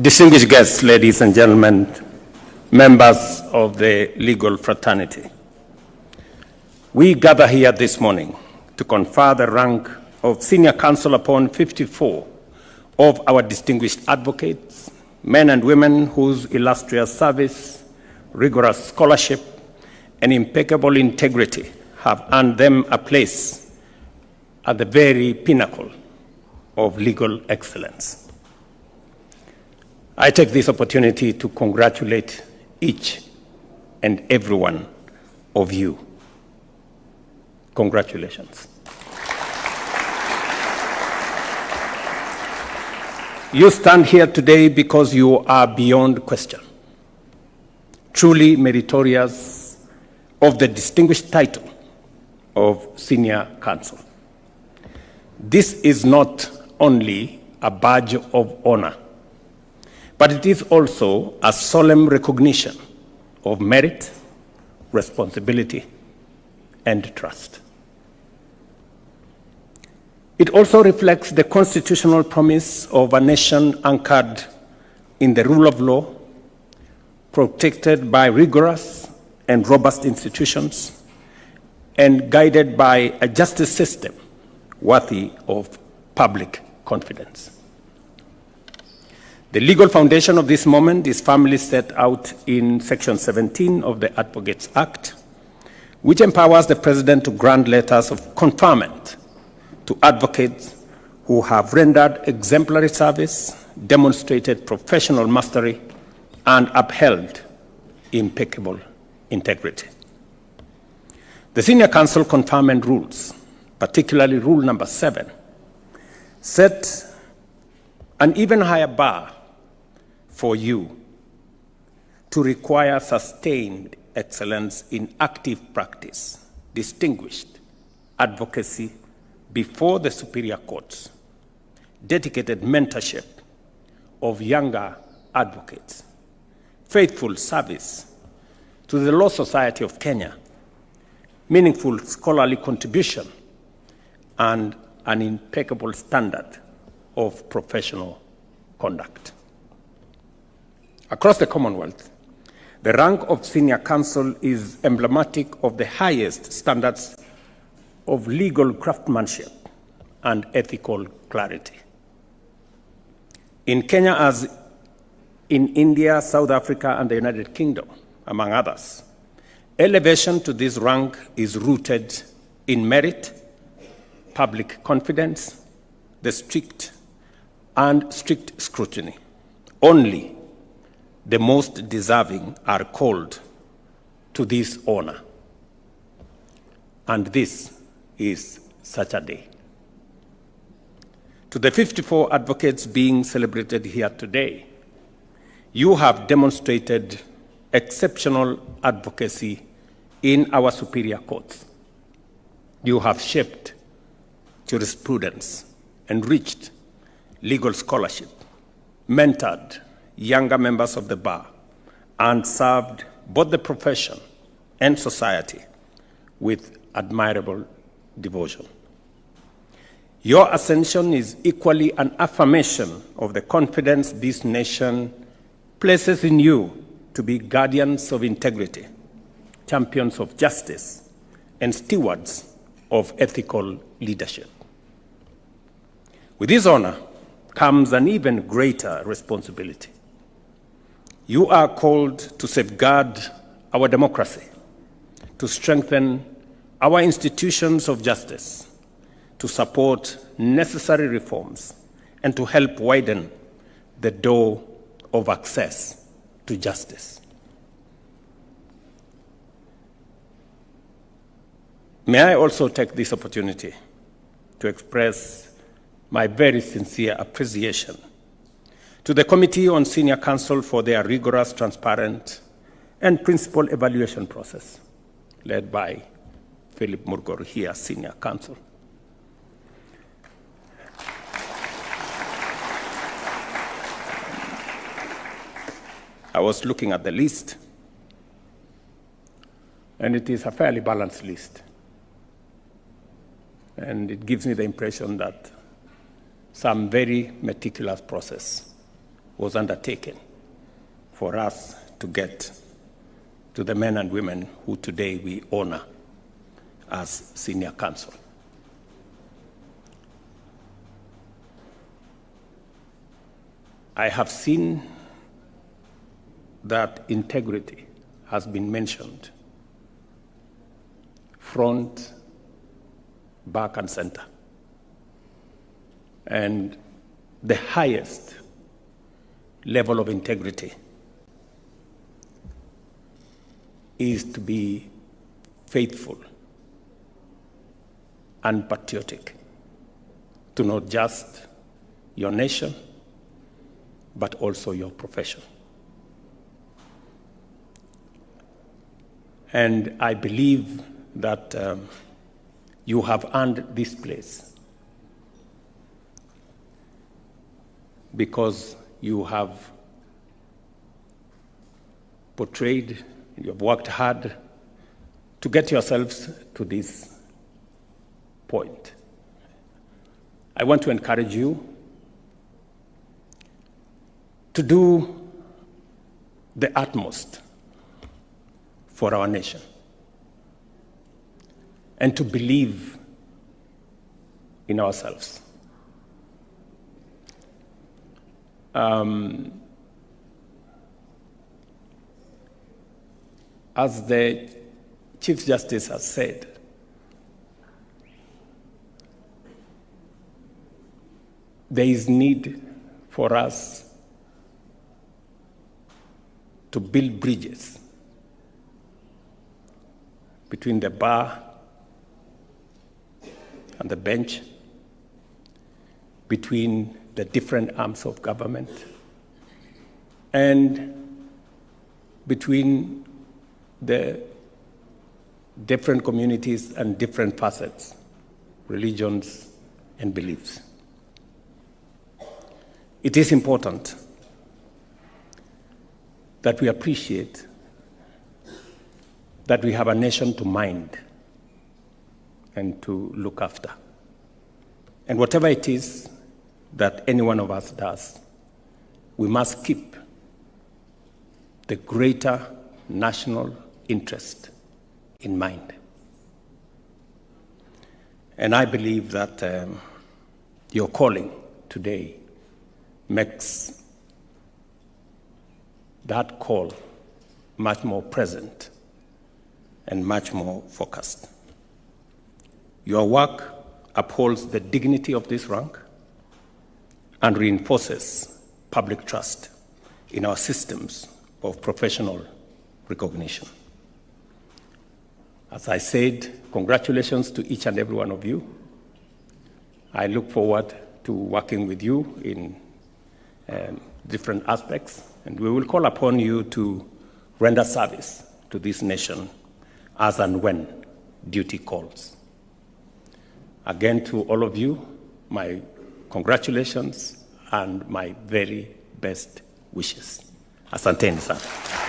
Distinguished guests, ladies and gentlemen, members of the legal fraternity, we gather here this morning to confer the rank of Senior Counsel upon 54 of our distinguished advocates, men and women whose illustrious service, rigorous scholarship, and impeccable integrity have earned them a place at the very pinnacle of legal excellence. I take this opportunity to congratulate each and every one of you. Congratulations. You stand here today because you are beyond question, truly meritorious of the distinguished title of Senior Counsel. This is not only a badge of honor, but it is also a solemn recognition of merit, responsibility, and trust. It also reflects the constitutional promise of a nation anchored in the rule of law, protected by rigorous and robust institutions, and guided by a justice system worthy of public confidence. The legal foundation of this moment is firmly set out in Section 17 of the Advocates Act, which empowers the President to grant letters of conferment to advocates who have rendered exemplary service, demonstrated professional mastery, and upheld impeccable integrity. The Senior Counsel conferment rules, particularly Rule number 7, set an even higher bar for you to require sustained excellence in active practice, distinguished advocacy before the superior courts, dedicated mentorship of younger advocates, faithful service to the Law Society of Kenya, meaningful scholarly contribution, and an impeccable standard of professional conduct. Across the Commonwealth, the rank of Senior Counsel is emblematic of the highest standards of legal craftsmanship and ethical clarity. In Kenya, as in India, South Africa, and the United Kingdom, among others, elevation to this rank is rooted in merit, public confidence, the strict scrutiny. Only the most deserving are called to this honor. And this is such a day. To the 54 advocates being celebrated here today, you have demonstrated exceptional advocacy in our superior courts. You have shaped jurisprudence, enriched legal scholarship, mentored younger members of the bar, and served both the profession and society with admirable devotion. Your ascension is equally an affirmation of the confidence this nation places in you to be guardians of integrity, champions of justice, and stewards of ethical leadership. With this honor comes an even greater responsibility. You are called to safeguard our democracy, to strengthen our institutions of justice, to support necessary reforms, and to help widen the door of access to justice. May I also take this opportunity to express my very sincere appreciation to the Committee on Senior Counsel for their rigorous, transparent, and principled evaluation process, led by Philip Murgor here, Senior Counsel. I was looking at the list, and it is a fairly balanced list. And it gives me the impression that some very meticulous process was undertaken for us to get to the men and women who today we honor as senior counsel. I have seen that integrity has been mentioned front, back, and center. And the highest level of integrity is to be faithful and patriotic to not just your nation, but also your profession. And I believe that you have earned this place because you have portrayed, you have worked hard to get yourselves to this point. I want to encourage you to do the utmost for our nation and to believe in ourselves. As the Chief Justice has said, there is need for us to build bridges between the bar and the bench, between the different arms of government, and between the different communities and different facets, religions, and beliefs. It is important that we appreciate that we have a nation to mind and to look after. And whatever it is that any one of us does, we must keep the greater national interest in mind. And I believe that your calling today makes that call much more present and much more focused. Your work upholds the dignity of this rank and reinforces public trust in our systems of professional recognition. As I said, congratulations to each and every one of you. I look forward to working with you in different aspects, and we will call upon you to render service to this nation as and when duty calls. Again, to all of you, my congratulations and my very best wishes. Asanteni sana.